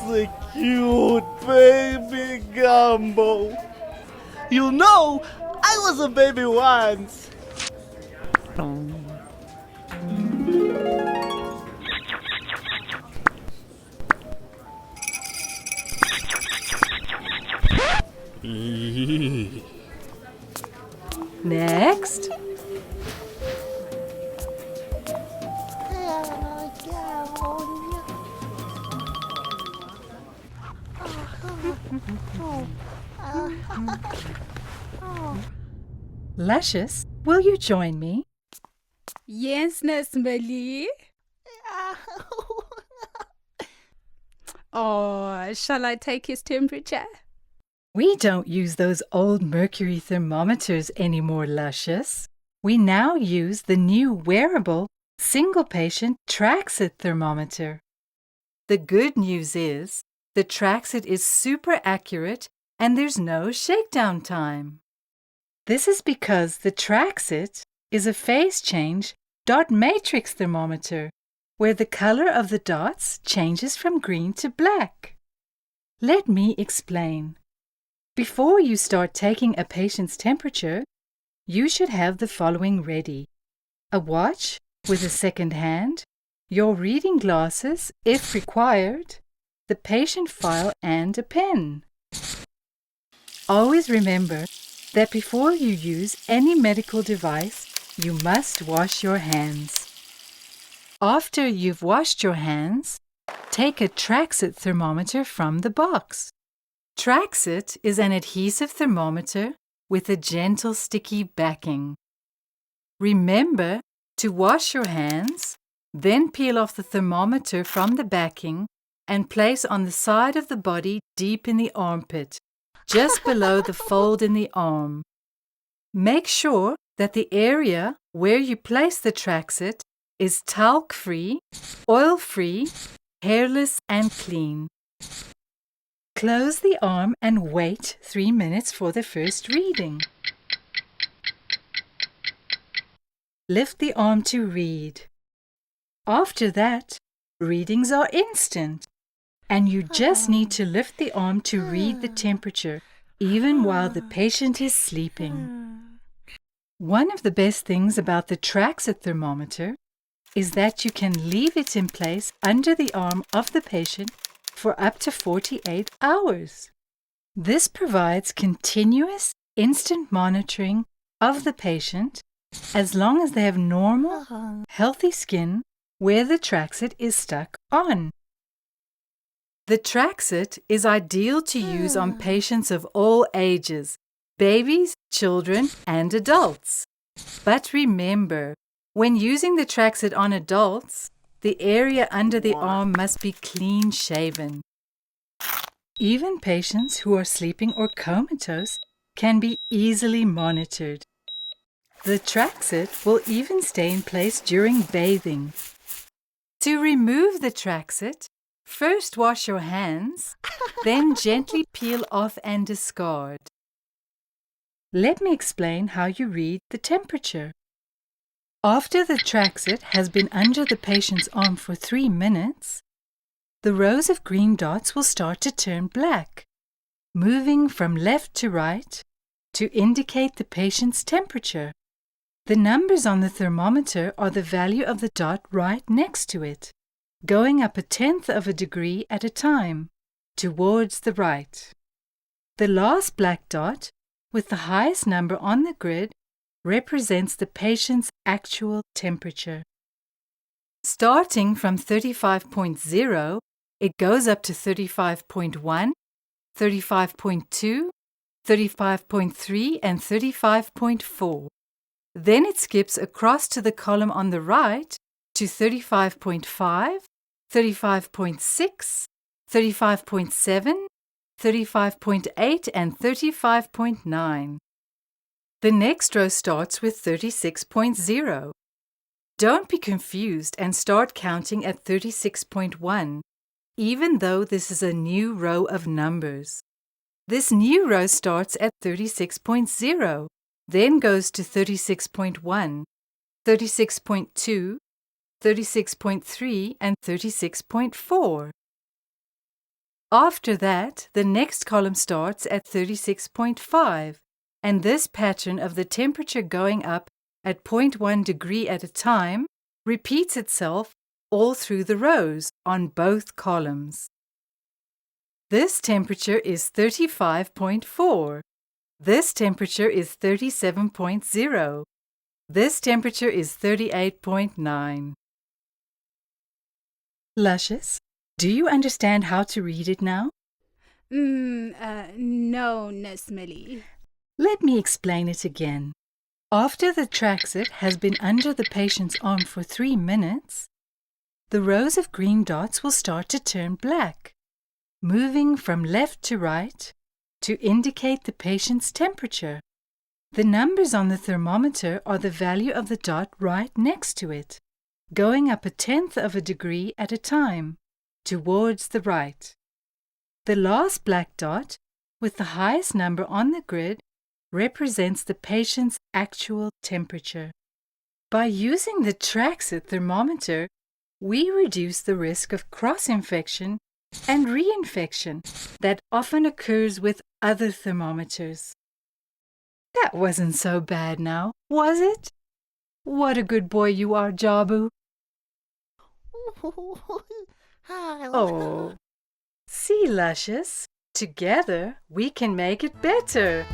a cute baby gumbo. You know, I was a baby once. Next. Luscious, will you join me? Yes, Nesmeli. Oh, shall I take his temperature? We don't use those old mercury thermometers anymore, Luscious. We now use the new wearable, single-patient TraxIt thermometer. The good news is the TraxIt is super accurate and there's no shakedown time. This is because the TraxIt is a phase change dot matrix thermometer, where the color of the dots changes from green to black. Let me explain. Before you start taking a patient's temperature, you should have the following ready: a watch with a second hand, your reading glasses if required, the patient file and a pen. Always remember that before you use any medical device, you must wash your hands. After you've washed your hands, take a TraxIt thermometer from the box. TraxIt is an adhesive thermometer with a gentle sticky backing. Remember to wash your hands, then peel off the thermometer from the backing and place on the side of the body deep in the armpit, just below the fold in the arm. Make sure that the area where you place the TraxIt is talc-free, oil-free, hairless and clean. Close the arm and wait 3 minutes for the first reading. Lift the arm to read. After that, readings are instant, and you just need to lift the arm to read the temperature, even while the patient is sleeping. One of the best things about the TraxIt thermometer is that you can leave it in place under the arm of the patient for up to 48 hours. This provides continuous, instant monitoring of the patient as long as they have normal, healthy skin where the TraxIt is stuck on. The TraxIt is ideal to use on patients of all ages, babies, children, and adults. But remember, when using the TraxIt on adults, the area under the arm must be clean shaven. Even patients who are sleeping or comatose can be easily monitored. The TraxIt will even stay in place during bathing. To remove the TraxIt, first wash your hands, then gently peel off and discard. Let me explain how you read the temperature. After the TraxIt has been under the patient's arm for 3 minutes, the rows of green dots will start to turn black, moving from left to right to indicate the patient's temperature. The numbers on the thermometer are the value of the dot right next to it, going up 1/10 of a degree at a time, towards the right. The last black dot, with the highest number on the grid, represents the patient's actual temperature. Starting from 35.0, it goes up to 35.1, 35.2, 35.3, and 35.4. Then it skips across to the column on the right to 35.5, 35.6, 35.7, 35.8, and 35.9. The next row starts with 36.0. Don't be confused and start counting at 36.1, even though this is a new row of numbers. This new row starts at 36.0, then goes to 36.1, 36.2, 36.3, and 36.4. After that, the next column starts at 36.5, and this pattern of the temperature going up at 0.1 degree at a time repeats itself all through the rows on both columns. This temperature is 35.4. This temperature is 37.0. This temperature is 38.9. Luscious, do you understand how to read it now? No, Miss Millie. Let me explain it again. After the TraxIt has been under the patient's arm for 3 minutes, the rows of green dots will start to turn black, moving from left to right to indicate the patient's temperature. The numbers on the thermometer are the value of the dot right next to it, going up 1/10 of a degree at a time, towards the right. The last black dot, with the highest number on the grid, represents the patient's actual temperature. By using the TraxIt thermometer, we reduce the risk of cross-infection and reinfection that often occurs with other thermometers. That wasn't so bad now, was it? What a good boy you are, Jabu. Oh, see, Luscious, together we can make it better.